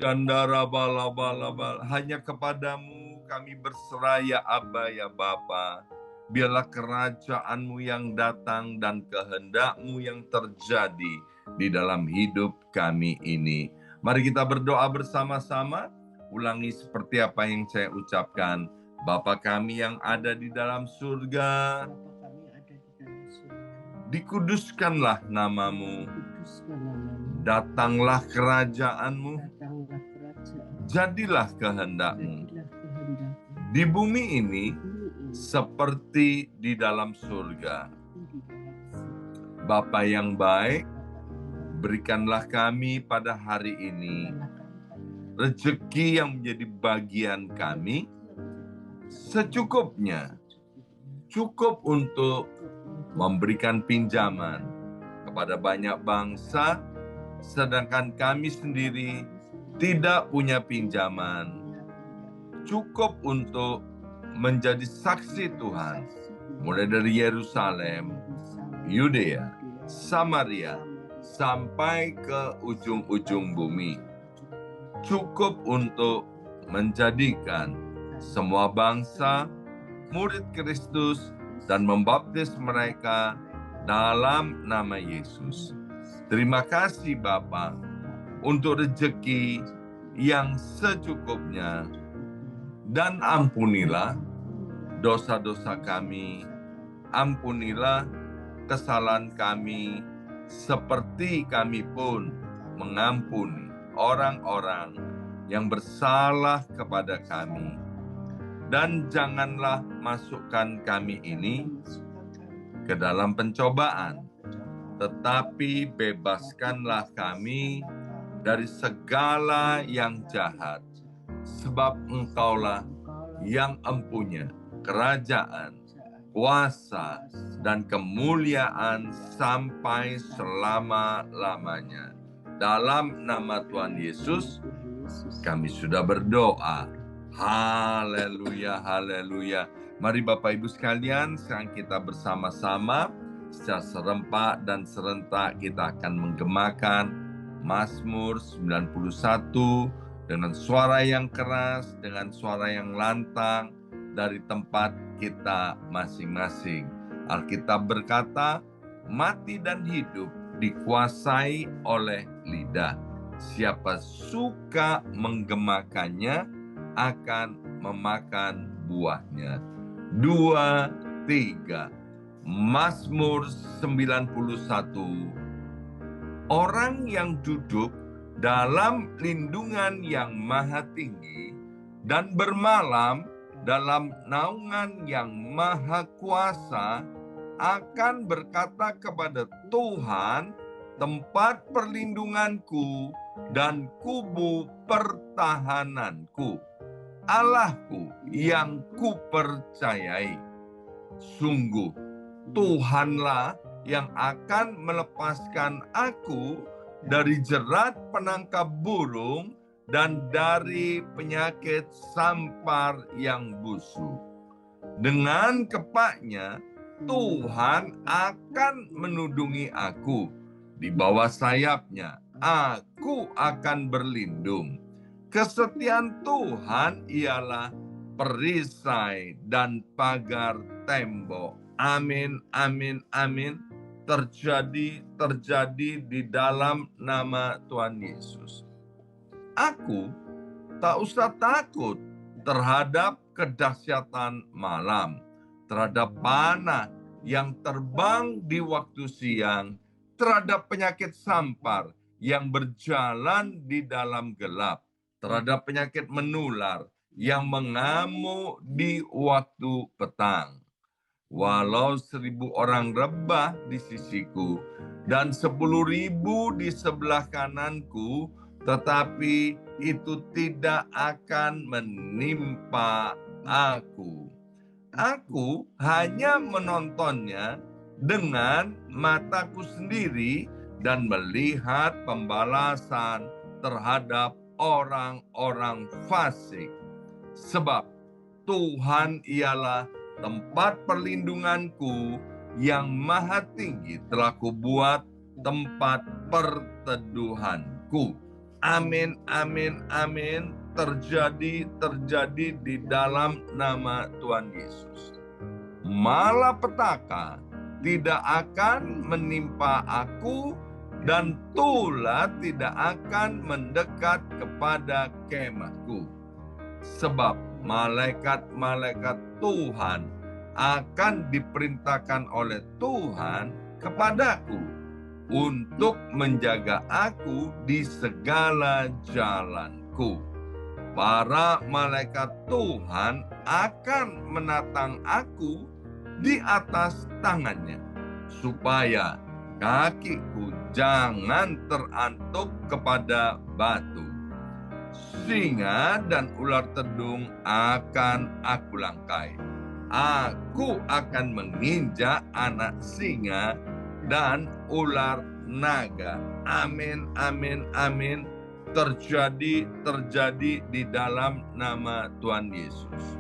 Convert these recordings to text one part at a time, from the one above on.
Gandara bala bala bala. Hanya kepadamu kami berserah ya Aba ya Bapa. Biarlah kerajaanmu yang datang dan kehendakmu yang terjadi di dalam hidup kami ini. Mari kita berdoa bersama-sama. Ulangi seperti apa yang saya ucapkan. Bapa kami yang ada di dalam surga, dikuduskanlah namamu. Datanglah kerajaanmu. Jadilah kehendakmu di bumi ini seperti di dalam surga. Bapa yang baik, berikanlah kami pada hari ini rezeki yang menjadi bagian kami secukupnya, cukup untuk memberikan pinjaman kepada banyak bangsa, sedangkan kami sendiri tidak punya pinjaman. Cukup untuk menjadi saksi Tuhan, mulai dari Yerusalem, Yudea, Samaria, sampai ke ujung-ujung bumi. Cukup untuk menjadikan semua bangsa murid Kristus dan membaptis mereka dalam nama Yesus. Terima kasih Bapa untuk rezeki yang secukupnya, dan ampunilah dosa-dosa kami, ampunilah kesalahan kami, seperti kami pun mengampuni orang-orang yang bersalah kepada kami. Dan janganlah masukkan kami ini ke dalam pencobaan, tetapi bebaskanlah kami dari segala yang jahat. Sebab Engkaulah yang empunya kerajaan, kuasa, dan kemuliaan sampai selama-lamanya. Dalam nama Tuhan Yesus, kami sudah berdoa. Haleluya, haleluya. Mari Bapak Ibu sekalian, sekarang kita bersama-sama secara serempak dan serentak kita akan menggemakan Mazmur 91 dengan suara yang keras, dengan suara yang lantang dari tempat kita masing-masing. Alkitab berkata, mati dan hidup dikuasai oleh lidah. Siapa suka menggemakannya akan memakan buahnya. 2, 3. Mazmur 91. Orang yang duduk dalam lindungan yang maha tinggi dan bermalam dalam naungan yang maha kuasa akan berkata kepada Tuhan, tempat perlindunganku dan kubu pertahananku, Allahku yang kupercayai. Sungguh Tuhanlah yang akan melepaskan aku dari jerat penangkap burung dan dari penyakit sampar yang busuk. Dengan kepaknya Tuhan akan menudungi aku. Di bawah sayapnya aku akan berlindung. Kesetiaan Tuhan ialah perisai dan pagar tembok. Amin, amin, amin. Terjadi di dalam nama Tuhan Yesus. Aku tak usah takut terhadap kedahsyatan malam, terhadap panah yang terbang di waktu siang, terhadap penyakit sampar yang berjalan di dalam gelap, terhadap penyakit menular yang mengamuk di waktu petang. Walau 1.000 orang rebah di sisiku dan 10.000 di sebelah kananku, tetapi itu tidak akan menimpa aku. Aku hanya menontonnya dengan mataku sendiri dan melihat pembalasan terhadap orang-orang fasik. Sebab Tuhan ialah tempat perlindunganku, yang maha tinggi telah kubuat tempat perteduhanku. Amin, amin, amin. Terjadi di dalam nama Tuhan Yesus. Malapetaka tidak akan menimpa aku dan tulah tidak akan mendekat kepada kemahku. Sebab malaikat-malaikat Tuhan akan diperintahkan oleh Tuhan kepadaku untuk menjaga aku di segala jalanku. Para malaikat Tuhan akan menatang aku di atas tangannya, supaya kakiku jangan terantuk kepada batu. Singa dan ular tedung akan aku langkai. Aku akan menginjak anak singa dan ular naga. Amin, amin, amin. Terjadi di dalam nama Tuhan Yesus.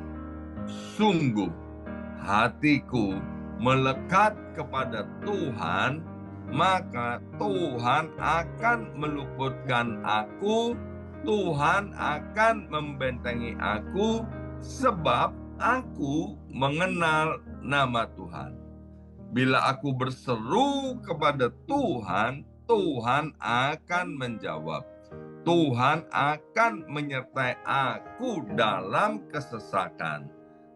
Sungguh hatiku melekat kepada Tuhan, maka Tuhan akan meluputkan aku, Tuhan akan membentengi aku, sebab aku mengenal nama Tuhan. Bila aku berseru kepada Tuhan, Tuhan akan menjawab. Tuhan akan menyertai aku dalam kesesakan.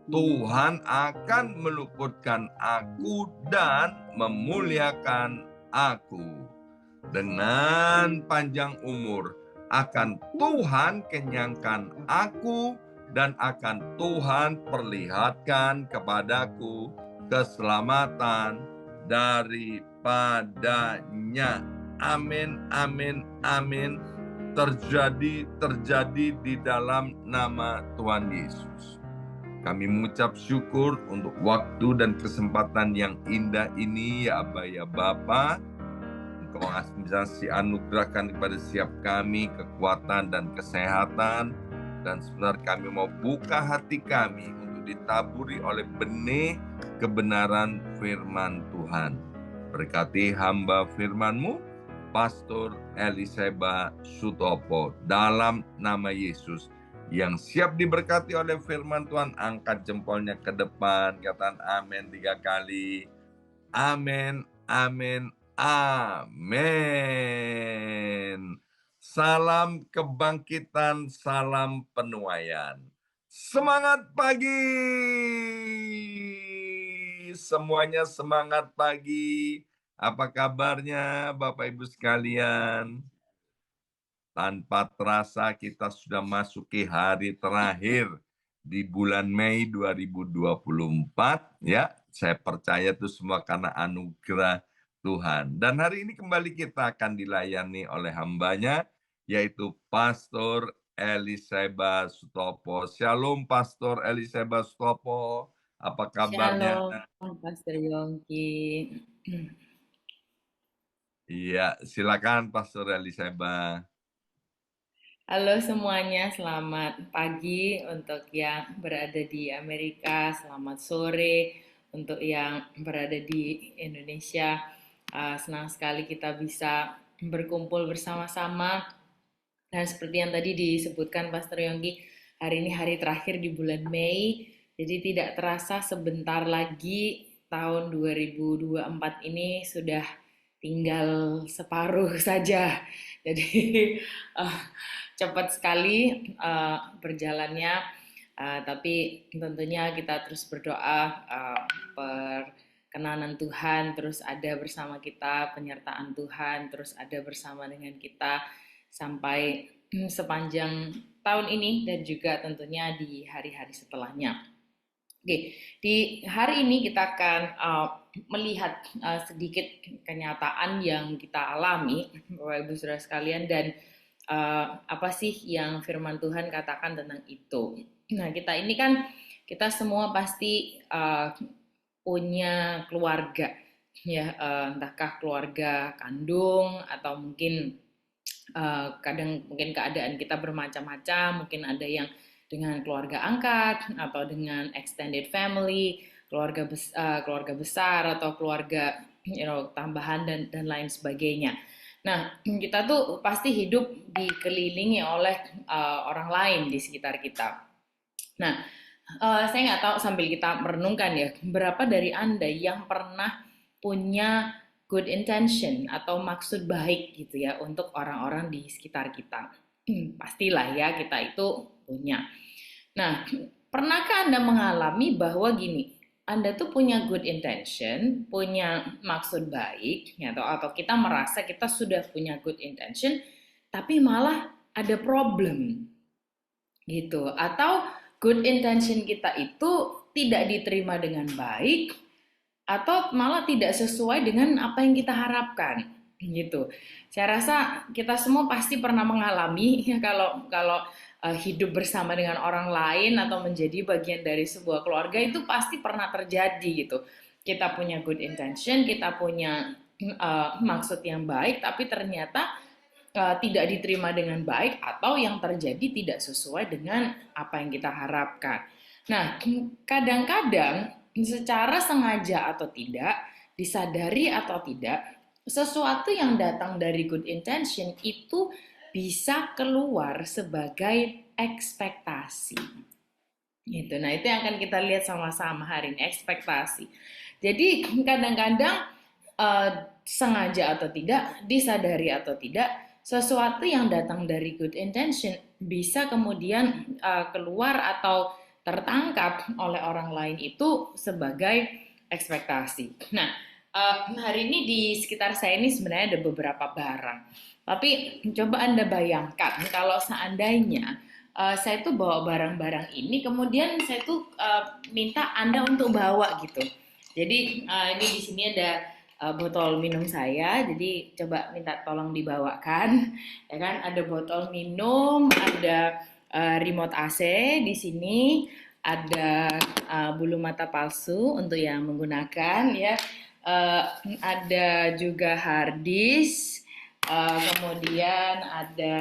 Tuhan akan meluputkan aku dan memuliakan aku. Dengan panjang umur akan Tuhan kenyangkan aku dan akan Tuhan perlihatkan kepadaku keselamatan daripadanya. Amin, amin, amin. Terjadi di dalam nama Tuhan Yesus. Kami mengucap syukur untuk waktu dan kesempatan yang indah ini, ya Aba, ya Bapa. Engkau bisa anugerahkan kepada setiap kami kekuatan dan kesehatan. Dan sebenarnya kami mau buka hati kami untuk ditaburi oleh benih kebenaran firman Tuhan. Berkati hamba firman-Mu, Pastor Eliseba Sutopo, dalam nama Yesus. Yang siap diberkati oleh firman Tuhan, angkat jempolnya ke depan, katakan amin 3 kali. Amin, amin, amin. Salam kebangkitan, salam penuaian. Semangat pagi. Semuanya semangat pagi. Apa kabarnya Bapak Ibu sekalian? Tanpa terasa kita sudah masuki hari terakhir di bulan Mei 2024, ya. Saya percaya itu semua karena anugerah Tuhan. Dan hari ini kembali kita akan dilayani oleh hambanya, yaitu Pastor Eliseba Sutopo. Shalom Pastor Eliseba Sutopo. Apa kabarnya? Shalom Pastor Yongki. Iya, silakan Pastor Eliseba. Halo semuanya, selamat pagi untuk yang berada di Amerika, selamat sore untuk yang berada di Indonesia. Senang sekali kita bisa berkumpul bersama-sama. Dan seperti yang tadi disebutkan Pastor Yongki, hari ini hari terakhir di bulan Mei, jadi tidak terasa sebentar lagi tahun 2024 ini sudah tinggal separuh saja. Jadi cepat sekali berjalannya, tapi tentunya kita terus berdoa perkenanan Tuhan terus ada bersama kita, penyertaan Tuhan terus ada bersama dengan kita sampai sepanjang tahun ini dan juga tentunya di hari-hari setelahnya. Oke, di hari ini kita akan melihat sedikit kenyataan yang kita alami, Bapak Ibu Saudara sekalian, dan apa sih yang firman Tuhan katakan tentang itu. Nah, kita semua pasti punya keluarga, ya, entahkah keluarga kandung atau mungkin kadang mungkin keadaan kita bermacam-macam, mungkin ada yang dengan keluarga angkat atau dengan extended family, keluarga besar atau keluarga tambahan dan lain sebagainya. Nah, kita tuh pasti hidup dikelilingi oleh orang lain di sekitar kita. Nah, saya nggak tahu sambil kita merenungkan ya, berapa dari Anda yang pernah punya good intention atau maksud baik gitu ya untuk orang-orang di sekitar kita. Pastilah ya kita itu punya. Nah, pernahkah Anda mengalami bahwa gini, Anda tuh punya good intention, punya maksud baik, ya, atau kita merasa kita sudah punya good intention, tapi malah ada problem gitu, atau good intention kita itu tidak diterima dengan baik, atau malah tidak sesuai dengan apa yang kita harapkan gitu. Saya rasa kita semua pasti pernah mengalami ya kalau kalau hidup bersama dengan orang lain atau menjadi bagian dari sebuah keluarga itu pasti pernah terjadi gitu. Kita punya good intention, kita punya maksud yang baik, tapi ternyata tidak diterima dengan baik atau yang terjadi tidak sesuai dengan apa yang kita harapkan. Nah, kadang-kadang secara sengaja atau tidak, disadari atau tidak, sesuatu yang datang dari good intention itu bisa keluar sebagai ekspektasi. Gitu. Nah, itu yang akan kita lihat sama-sama hari ini, ekspektasi. Jadi, kadang-kadang sengaja atau tidak, disadari atau tidak, sesuatu yang datang dari good intention bisa kemudian keluar atau tertangkap oleh orang lain itu sebagai ekspektasi. Nah, hari ini di sekitar saya ini sebenarnya ada beberapa barang. Tapi coba Anda bayangkan kalau seandainya saya tuh bawa barang-barang ini, kemudian saya tuh minta Anda untuk bawa gitu. Jadi ini di sini ada botol minum saya, jadi coba minta tolong dibawakan, ya kan? Ada botol minum, ada remote AC di sini, ada bulu mata palsu untuk yang menggunakan, ya. Ada juga hard disk, kemudian ada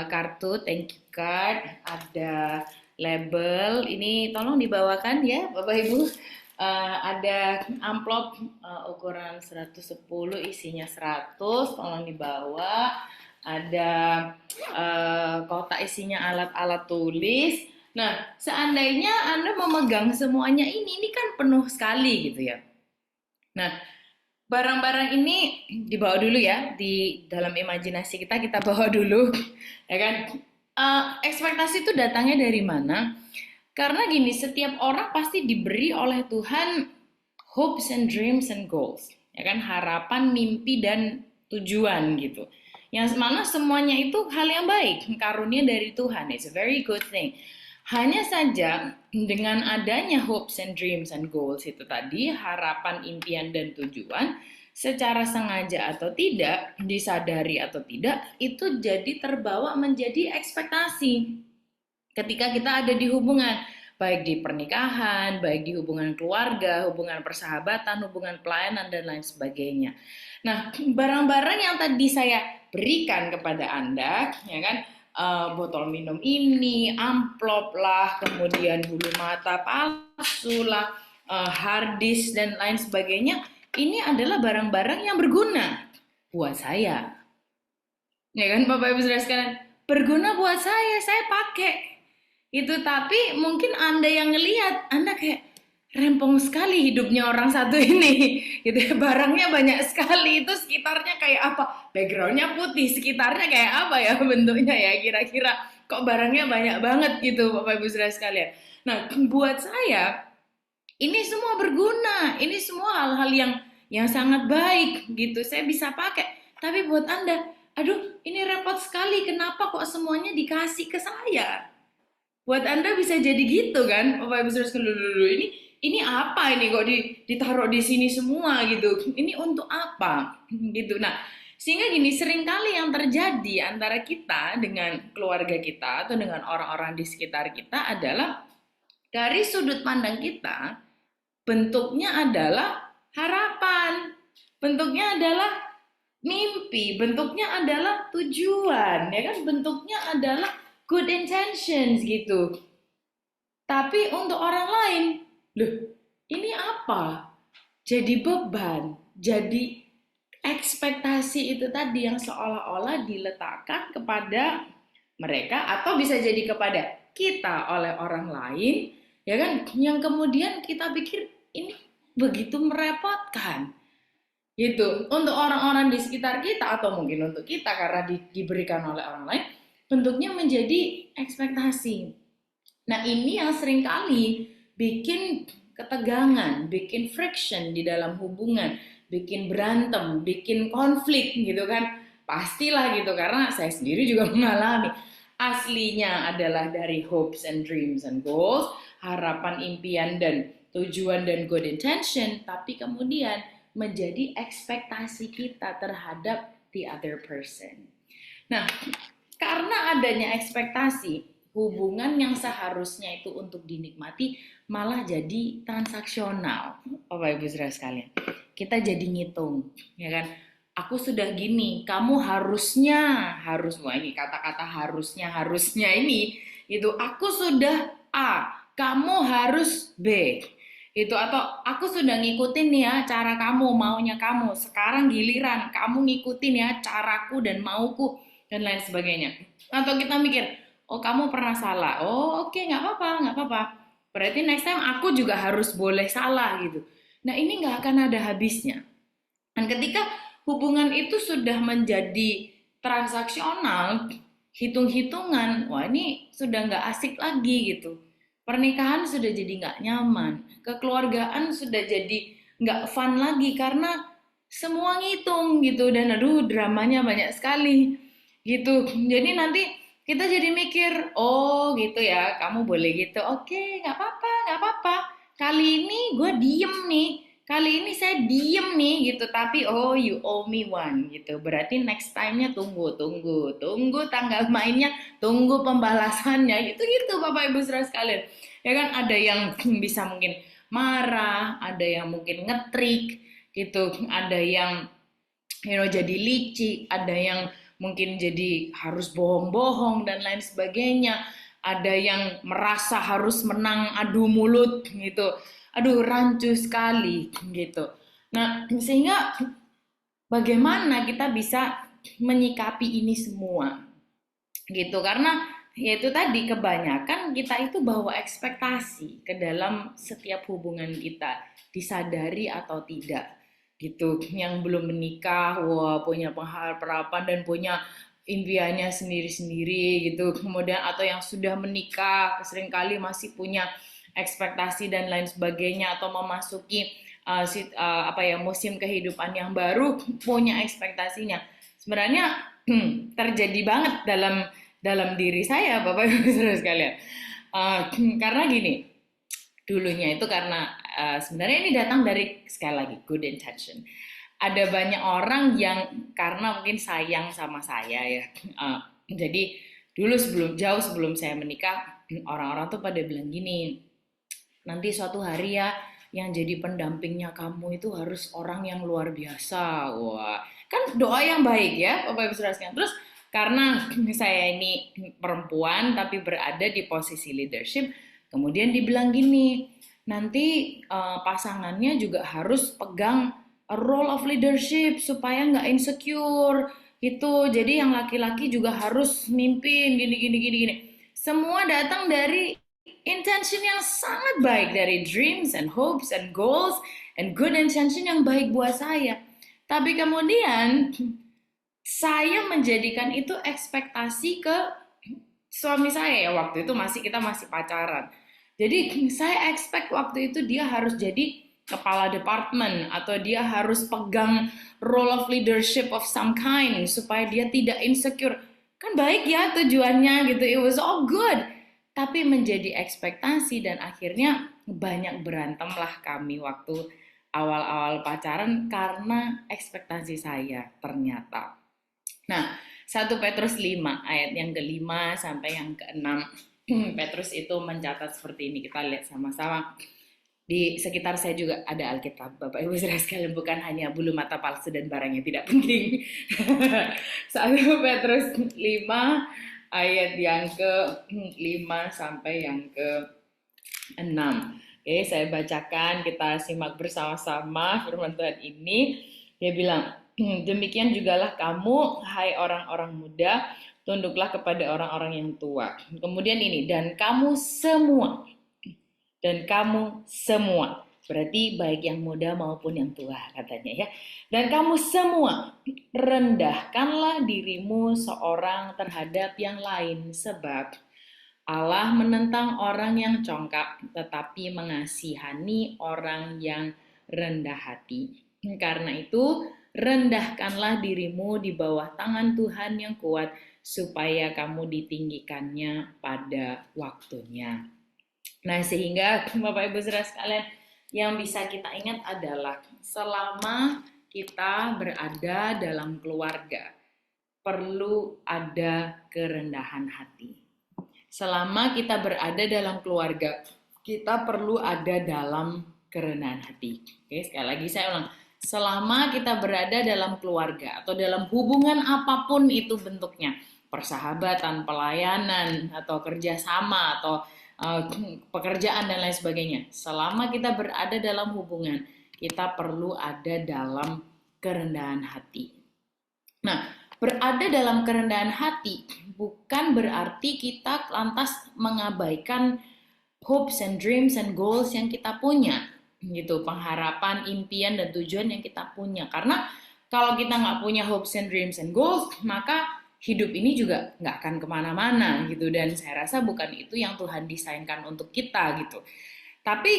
kartu thank you card, ada label. Ini tolong dibawakan ya, Bapak Ibu. Ada amplop ukuran 110 isinya 100, tolong dibawa. Ada kotak isinya alat-alat tulis. Nah, seandainya Anda memegang semuanya ini kan penuh sekali gitu ya. Nah, barang-barang ini dibawa dulu ya, di dalam imajinasi kita bawa dulu, ya kan? Ekspektasi itu datangnya dari mana? Karena gini, setiap orang pasti diberi oleh Tuhan hopes and dreams and goals, ya kan? Harapan, mimpi dan tujuan gitu. Yang mana semuanya itu hal yang baik, karunia dari Tuhan. It's a very good thing. Hanya saja dengan adanya hopes and dreams and goals itu tadi, harapan, impian dan tujuan, secara sengaja atau tidak, disadari atau tidak, itu jadi terbawa menjadi ekspektasi. Ketika kita ada di hubungan, baik di pernikahan, baik di hubungan keluarga, hubungan persahabatan, hubungan pelayanan, dan lain sebagainya. Nah, barang-barang yang tadi saya berikan kepada Anda, ya kan, botol minum ini, amplop lah, kemudian bulu mata palsu lah, hard disk, dan lain sebagainya, ini adalah barang-barang yang berguna buat saya. Ya kan, Bapak Ibu Saudara sekalian, berguna buat saya pakai. Itu, tapi mungkin Anda yang ngelihat, Anda kayak rempong sekali hidupnya orang satu ini gitu. Barangnya banyak sekali, itu sekitarnya kayak apa, backgroundnya putih, sekitarnya kayak apa ya bentuknya ya, kira-kira kok barangnya banyak banget gitu Bapak Ibu Saudara sekalian. Nah, buat saya ini semua berguna, ini semua hal-hal yang sangat baik gitu, saya bisa pakai. Tapi buat Anda, aduh ini repot sekali, kenapa kok semuanya dikasih ke saya? Buat Anda bisa jadi gitu kan, Bapak Ibu Saudara dulu ini apa ini kok ditaruh di sini semua gitu. Ini untuk apa? Gitu. Nah, sehingga gini, seringkali yang terjadi antara kita dengan keluarga kita atau dengan orang-orang di sekitar kita adalah dari sudut pandang kita, bentuknya adalah harapan, bentuknya adalah mimpi, bentuknya adalah tujuan, ya kan? Bentuknya adalah good intentions gitu. Tapi untuk orang lain, loh, ini apa? Jadi beban, jadi ekspektasi itu tadi yang seolah-olah diletakkan kepada mereka atau bisa jadi kepada kita oleh orang lain, ya kan? Yang kemudian kita pikir ini begitu merepotkan gitu untuk orang-orang di sekitar kita atau mungkin untuk kita karena diberikan oleh orang lain, bentuknya menjadi ekspektasi. Nah, ini yang seringkali bikin ketegangan, bikin friction di dalam hubungan, bikin berantem, bikin konflik gitu kan. Pastilah gitu karena saya sendiri juga mengalami. Aslinya adalah dari hopes and dreams and goals, harapan, impian dan tujuan dan good intention, tapi kemudian menjadi ekspektasi kita terhadap the other person. Nah, karena adanya ekspektasi, hubungan yang seharusnya itu untuk dinikmati malah jadi transaksional. Bapak Ibu Saudara sekalian, kita jadi ngitung, ya kan? Aku sudah gini, kamu harus, wah ini kata-kata harusnya ini, itu aku sudah A, kamu harus B, itu atau aku sudah ngikutin ya cara kamu, maunya kamu, sekarang giliran kamu ngikutin ya caraku dan mauku dan lain sebagainya. Atau kita mikir, oh kamu pernah salah, oh oke, nggak apa-apa, berarti next time aku juga harus boleh salah gitu. Nah ini nggak akan ada habisnya. Dan ketika hubungan itu sudah menjadi transaksional, hitung-hitungan, wah ini sudah nggak asik lagi gitu. Pernikahan sudah jadi nggak nyaman, kekeluargaan sudah jadi nggak fun lagi karena semua ngitung gitu dan aduh dramanya banyak sekali gitu. Jadi nanti kita jadi mikir, oh gitu ya, kamu boleh gitu, oke nggak apa-apa. Kali ini gue diem nih, kali ini saya diem nih gitu, tapi oh you owe me one gitu. Berarti next time-nya tunggu tanggal mainnya, tunggu pembalasannya gitu Bapak Ibu Saudara sekalian. Ya kan ada yang bisa mungkin marah, ada yang mungkin ngetrik gitu, ada yang jadi licik, ada yang mungkin jadi harus bohong-bohong dan lain sebagainya, ada yang merasa harus menang adu mulut gitu, aduh rancu sekali gitu. Nah sehingga bagaimana kita bisa menyikapi ini semua gitu, karena yaitu tadi kebanyakan kita itu bawa ekspektasi ke dalam setiap hubungan kita, disadari atau tidak gitu. Yang belum menikah wah punya pengharapan dan punya impiannya sendiri-sendiri gitu, kemudian atau yang sudah menikah seringkali masih punya ekspektasi dan lain sebagainya, atau memasuki musim kehidupan yang baru punya ekspektasinya. Sebenarnya terjadi banget dalam diri saya Bapak Ibu Saudara sekalian. Karena gini, dulunya itu karena sebenarnya ini datang dari sekali lagi good intention. Ada banyak orang yang karena mungkin sayang sama saya ya. Jadi dulu jauh sebelum saya menikah, orang-orang tuh pada bilang gini, nanti suatu hari ya yang jadi pendampingnya kamu itu harus orang yang luar biasa. Wah, kan doa yang baik ya Bapak Ibu Saudara sekalian. Terus karena saya ini perempuan tapi berada di posisi leadership, kemudian dibilang gini, nanti pasangannya juga harus pegang a role of leadership supaya nggak insecure gitu. Jadi yang laki-laki juga harus mimpin gini. Semua datang dari intention yang sangat baik, dari dreams and hopes and goals and good intention yang baik buat saya. Tapi kemudian saya menjadikan itu ekspektasi ke suami saya ya, waktu itu kita masih pacaran. Jadi saya expect waktu itu dia harus jadi kepala departemen atau dia harus pegang role of leadership of some kind supaya dia tidak insecure. Kan baik ya tujuannya gitu, it was all good. Tapi menjadi ekspektasi dan akhirnya banyak berantem lah kami waktu awal-awal pacaran karena ekspektasi saya ternyata. Nah, 1 Petrus 5 ayat yang ke-5 sampai yang ke-6. Petrus itu mencatat seperti ini, kita lihat sama-sama. Di sekitar saya juga ada Alkitab, Bapak Ibu Saudara sekalian, bukan hanya bulu mata palsu dan barang yang tidak penting. 1 Petrus 5 ayat yang ke-5 sampai yang ke-6. Oke, saya bacakan, kita simak bersama-sama firman Tuhan ini. Dia bilang, Demikian jugalah kamu, hai orang-orang muda, tunduklah kepada orang-orang yang tua. Kemudian ini, dan kamu semua, berarti baik yang muda maupun yang tua katanya ya. Dan kamu semua, rendahkanlah dirimu seorang terhadap yang lain, sebab Allah menentang orang yang congkak, tetapi mengasihani orang yang rendah hati. Karena itu, rendahkanlah dirimu di bawah tangan Tuhan yang kuat, supaya kamu ditinggikannya pada waktunya. Nah, sehingga Bapak Ibu Saudara sekalian, yang bisa kita ingat adalah selama kita berada dalam keluarga, perlu ada kerendahan hati. Selama kita berada dalam keluarga, kita perlu ada dalam kerendahan hati. Oke, sekali lagi saya ulang. Selama kita berada dalam keluarga atau dalam hubungan apapun itu bentuknya, persahabatan, pelayanan, atau kerjasama, atau pekerjaan dan lain sebagainya. Selama kita berada dalam hubungan, kita perlu ada dalam kerendahan hati. Nah, berada dalam kerendahan hati bukan berarti kita lantas mengabaikan hopes and dreams and goals yang kita punya, gitu, pengharapan, impian dan tujuan yang kita punya. Karena kalau kita nggak punya hopes and dreams and goals, maka hidup ini juga nggak akan kemana-mana, gitu. Dan saya rasa bukan itu yang Tuhan desainkan untuk kita, gitu. Tapi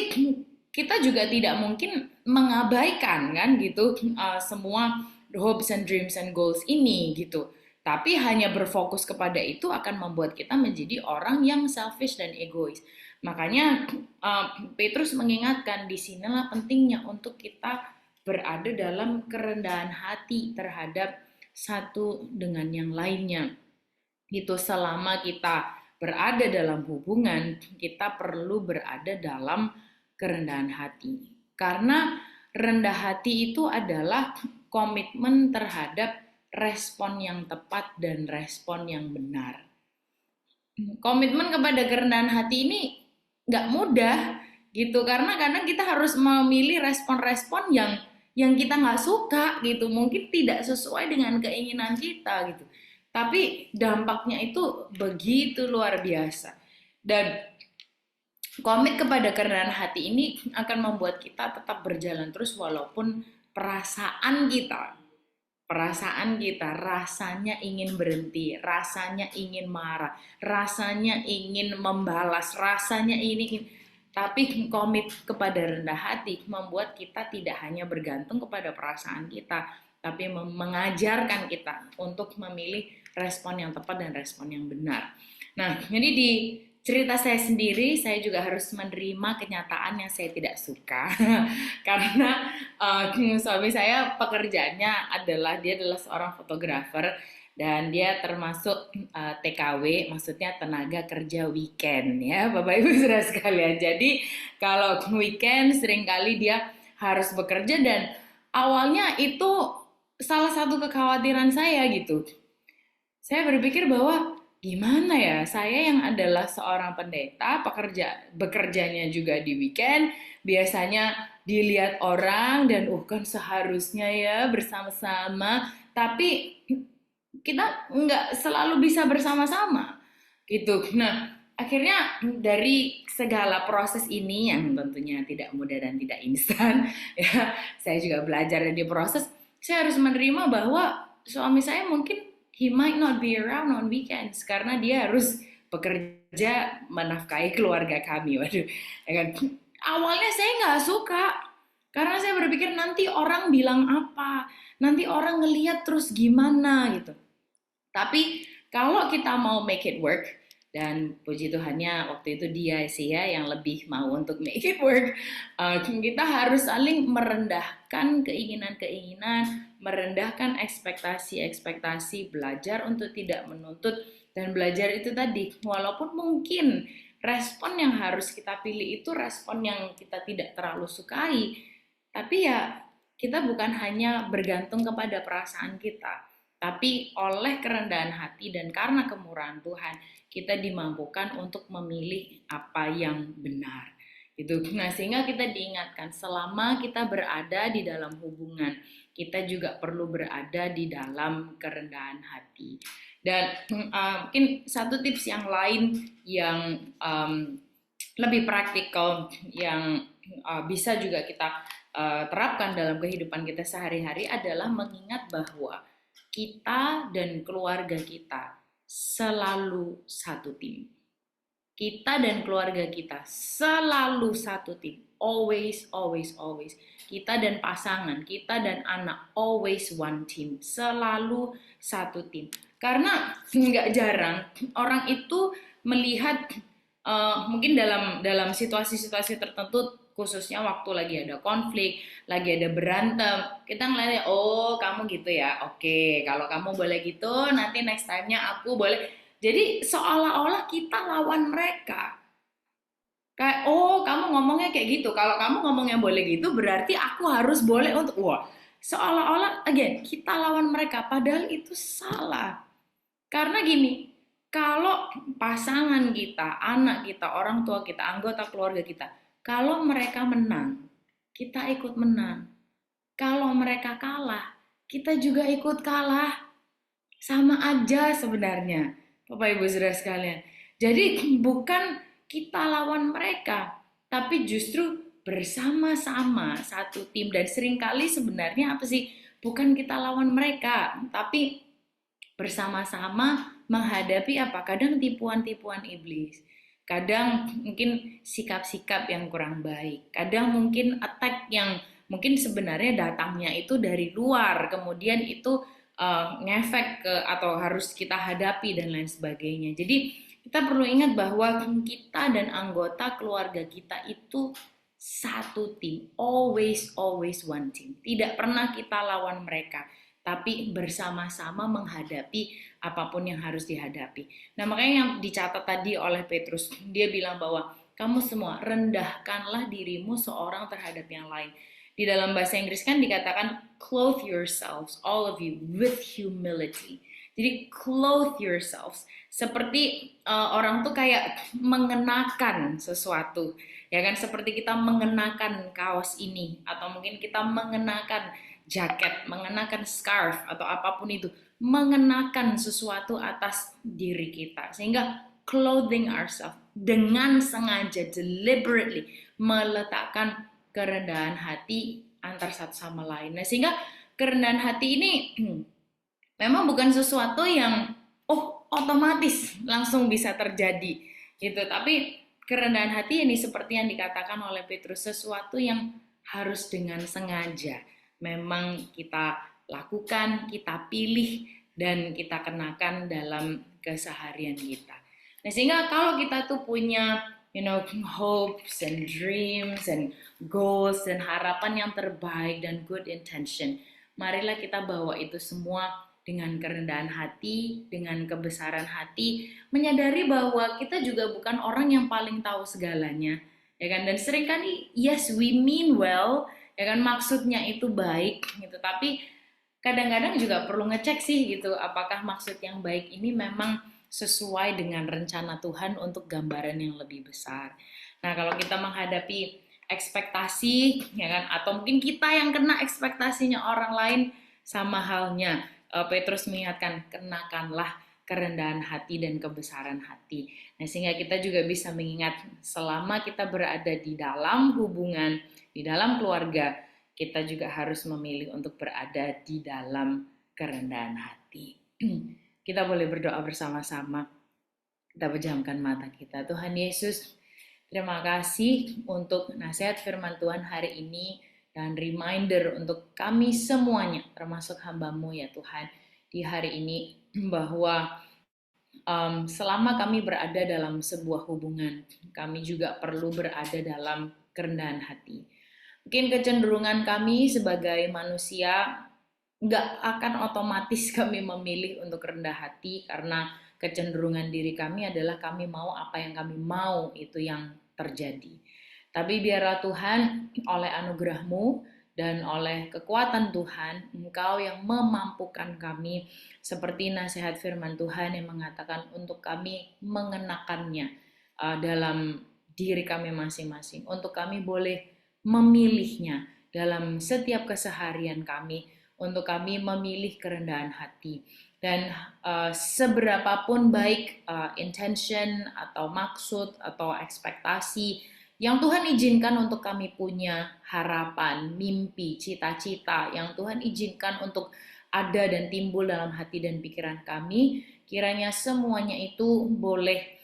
kita juga tidak mungkin mengabaikan kan gitu semua hopes and dreams and goals ini gitu. Tapi hanya berfokus kepada itu akan membuat kita menjadi orang yang selfish dan egois. Makanya Petrus mengingatkan di sinilah pentingnya untuk kita berada dalam kerendahan hati terhadap satu dengan yang lainnya. Itu selama kita berada dalam hubungan, kita perlu berada dalam kerendahan hati. Karena rendah hati itu adalah komitmen terhadap respon yang tepat dan respon yang benar. Komitmen kepada kerendahan hati ini nggak mudah gitu, karena kadang kita harus memilih respon-respon yang kita nggak suka gitu, mungkin tidak sesuai dengan keinginan kita gitu. Tapi dampaknya itu begitu luar biasa. Dan komit kepada kerendahan hati ini akan membuat kita tetap berjalan terus walaupun perasaan kita rasanya ingin berhenti, rasanya ingin marah, rasanya ingin membalas, rasanya ingin, tapi komit kepada rendah hati membuat kita tidak hanya bergantung kepada perasaan kita, tapi mengajarkan kita untuk memilih respon yang tepat dan respon yang benar. Nah, jadi di cerita saya sendiri, saya juga harus menerima kenyataan yang saya tidak suka karena suami saya pekerjaannya dia adalah seorang fotografer dan dia termasuk TKW, maksudnya tenaga kerja weekend ya Bapak Ibu saudara sekalian. Jadi kalau weekend seringkali dia harus bekerja dan awalnya itu salah satu kekhawatiran saya gitu. Saya berpikir bahwa gimana ya, saya yang adalah seorang pendeta, bekerjanya juga di weekend, biasanya dilihat orang dan kan seharusnya ya bersama-sama, tapi kita nggak selalu bisa bersama-sama gitu. Nah, akhirnya dari segala proses ini yang tentunya tidak mudah dan tidak instan, ya, saya juga belajar di proses. Saya harus menerima bahwa suami saya mungkin he might not be around on weekends karena dia harus bekerja menafkahi keluarga kami. Waduh, ya kan? Awalnya saya nggak suka karena saya berpikir nanti orang bilang apa, nanti orang ngelihat terus gimana gitu. Tapi kalau kita mau make it work, dan puji Tuhannya waktu itu dia sih ya yang lebih mau untuk make it work, kita harus saling merendahkan keinginan-keinginan, merendahkan ekspektasi-ekspektasi, belajar untuk tidak menuntut, dan belajar itu tadi, walaupun mungkin respon yang harus kita pilih itu respon yang kita tidak terlalu sukai, tapi ya kita bukan hanya bergantung kepada perasaan kita, tapi oleh kerendahan hati dan karena kemurahan Tuhan, kita dimampukan untuk memilih apa yang benar. Gitu. Nah, sehingga kita diingatkan selama kita berada di dalam hubungan, kita juga perlu berada di dalam kerendahan hati. Dan mungkin satu tips yang lain yang lebih praktikal yang bisa juga kita terapkan dalam kehidupan kita sehari-hari adalah mengingat bahwa kita dan keluarga kita selalu satu tim. Kita dan keluarga kita selalu satu tim. Always, always, always. Kita dan pasangan, kita dan anak, always one team. Selalu satu tim. Karena nggak jarang orang itu melihat mungkin dalam situasi-situasi tertentu, khususnya waktu lagi ada konflik, lagi ada berantem, kita ngeliatnya, oh kamu gitu ya, oke, kalau kamu boleh gitu, nanti next time-nya aku boleh. Jadi seolah-olah kita lawan mereka. Kayak, oh kamu ngomongnya kayak gitu, kalau kamu ngomongnya boleh gitu, berarti aku harus boleh untuk, wah, seolah-olah, again, kita lawan mereka, padahal itu salah. Karena gini, kalau pasangan kita, anak kita, orang tua kita, anggota keluarga kita, kalau mereka menang, kita ikut menang. Kalau mereka kalah, kita juga ikut kalah. Sama aja sebenarnya, Bapak Ibu Saudara sekalian. Jadi bukan kita lawan mereka, tapi justru bersama-sama satu tim. Dan seringkali sebenarnya apa sih? Bukan kita lawan mereka, tapi bersama-sama menghadapi apa? Kadang tipuan-tipuan iblis. Kadang mungkin sikap-sikap yang kurang baik. Kadang mungkin attack yang mungkin sebenarnya datangnya itu dari luar, kemudian itu ngefek ke atau harus kita hadapi dan lain sebagainya. Jadi kita perlu ingat bahwa kita dan anggota keluarga kita itu satu tim, always always one team. Tidak pernah kita lawan mereka, tapi bersama-sama menghadapi apapun yang harus dihadapi. Nah, makanya yang dicatat tadi oleh Petrus, dia bilang bahwa kamu semua rendahkanlah dirimu seorang terhadap yang lain. Di dalam bahasa Inggris kan dikatakan clothe yourselves, all of you, with humility. Jadi clothe yourselves seperti orang tuh kayak mengenakan sesuatu, ya kan? Seperti kita mengenakan kaos ini, atau mungkin kita mengenakan jaket, mengenakan scarf atau apapun itu, mengenakan sesuatu atas diri kita, sehingga clothing ourselves dengan sengaja, deliberately meletakkan kerendahan hati antar satu sama lain. Nah, sehingga kerendahan hati ini memang bukan sesuatu yang otomatis langsung bisa terjadi gitu, tapi kerendahan hati ini seperti yang dikatakan oleh Petrus, sesuatu yang harus dengan sengaja memang kita lakukan, kita pilih, dan kita kenakan dalam keseharian kita. Nah, sehingga kalau kita tuh punya hopes and dreams and goals dan harapan yang terbaik dan good intention, marilah kita bawa itu semua dengan kerendahan hati, dengan kebesaran hati, menyadari bahwa kita juga bukan orang yang paling tahu segalanya, ya kan? Dan seringkali yes we mean well, ya kan, maksudnya itu baik gitu, tapi kadang-kadang juga perlu ngecek sih gitu, apakah maksud yang baik ini memang sesuai dengan rencana Tuhan untuk gambaran yang lebih besar. Nah, kalau kita menghadapi ekspektasi, ya kan, atau mungkin kita yang kena ekspektasinya orang lain, sama halnya Petrus mengingatkan, kenakanlah kerendahan hati dan kebesaran hati. Nah, sehingga kita juga bisa mengingat selama kita berada di dalam hubungan, di dalam keluarga, kita juga harus memilih untuk berada di dalam kerendahan hati. Kita boleh berdoa bersama-sama. Kita pejamkan mata kita. Tuhan Yesus, terima kasih untuk nasihat firman Tuhan hari ini dan reminder untuk kami semuanya, termasuk hamba-Mu ya Tuhan, di hari ini, bahwa selama kami berada dalam sebuah hubungan, kami juga perlu berada dalam kerendahan hati. Mungkin kecenderungan kami sebagai manusia nggak akan otomatis kami memilih untuk rendah hati, karena kecenderungan diri kami adalah kami mau apa yang kami mau, itu yang terjadi. Tapi biarlah Tuhan, oleh anugerah-Mu dan oleh kekuatan Tuhan, Engkau yang memampukan kami, seperti nasihat firman Tuhan yang mengatakan untuk kami mengenakannya dalam diri kami masing-masing, untuk kami boleh memilihnya dalam setiap keseharian kami, untuk kami memilih kerendahan hati. Dan seberapapun baik intention atau maksud atau ekspektasi yang Tuhan izinkan untuk kami punya harapan, mimpi, cita-cita, yang Tuhan izinkan untuk ada dan timbul dalam hati dan pikiran kami, kiranya semuanya itu boleh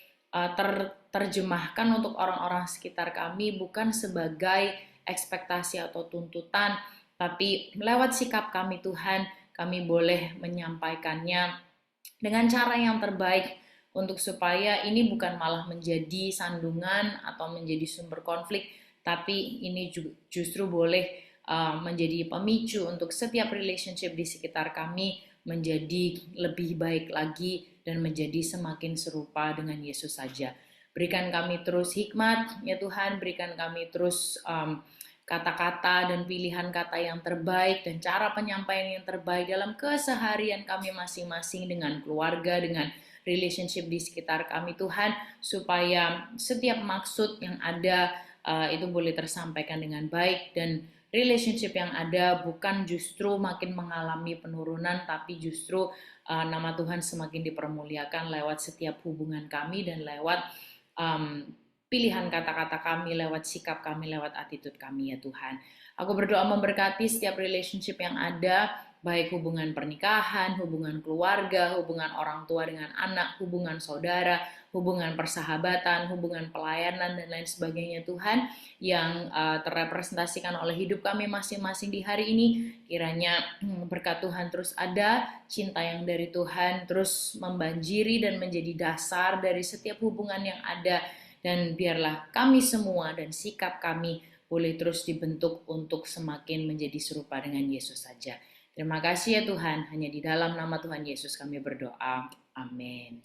terjemahkan untuk orang-orang sekitar kami bukan sebagai ekspektasi atau tuntutan, tapi lewat sikap kami Tuhan, kami boleh menyampaikannya dengan cara yang terbaik, untuk supaya ini bukan malah menjadi sandungan atau menjadi sumber konflik, tapi ini justru boleh menjadi pemicu untuk setiap relationship di sekitar kami menjadi lebih baik lagi dan menjadi semakin serupa dengan Yesus saja. Berikan kami terus hikmat, ya Tuhan, berikan kami terus kata-kata dan pilihan kata yang terbaik dan cara penyampaian yang terbaik dalam keseharian kami masing-masing dengan keluarga, dengan relationship di sekitar kami Tuhan, supaya setiap maksud yang ada itu boleh tersampaikan dengan baik, dan relationship yang ada bukan justru makin mengalami penurunan, tapi justru nama Tuhan semakin dipermuliakan lewat setiap hubungan kami dan lewat pilihan kata-kata kami, lewat sikap kami, lewat attitude kami ya Tuhan. Aku berdoa memberkati setiap relationship yang ada, baik hubungan pernikahan, hubungan keluarga, hubungan orang tua dengan anak, hubungan saudara, hubungan persahabatan, hubungan pelayanan, dan lain sebagainya Tuhan, yang terrepresentasikan oleh hidup kami masing-masing di hari ini. Kiranya berkat Tuhan terus ada, cinta yang dari Tuhan terus membanjiri dan menjadi dasar dari setiap hubungan yang ada, dan biarlah kami semua dan sikap kami boleh terus dibentuk untuk semakin menjadi serupa dengan Yesus saja. Terima kasih ya Tuhan, hanya di dalam nama Tuhan Yesus kami berdoa. Amin.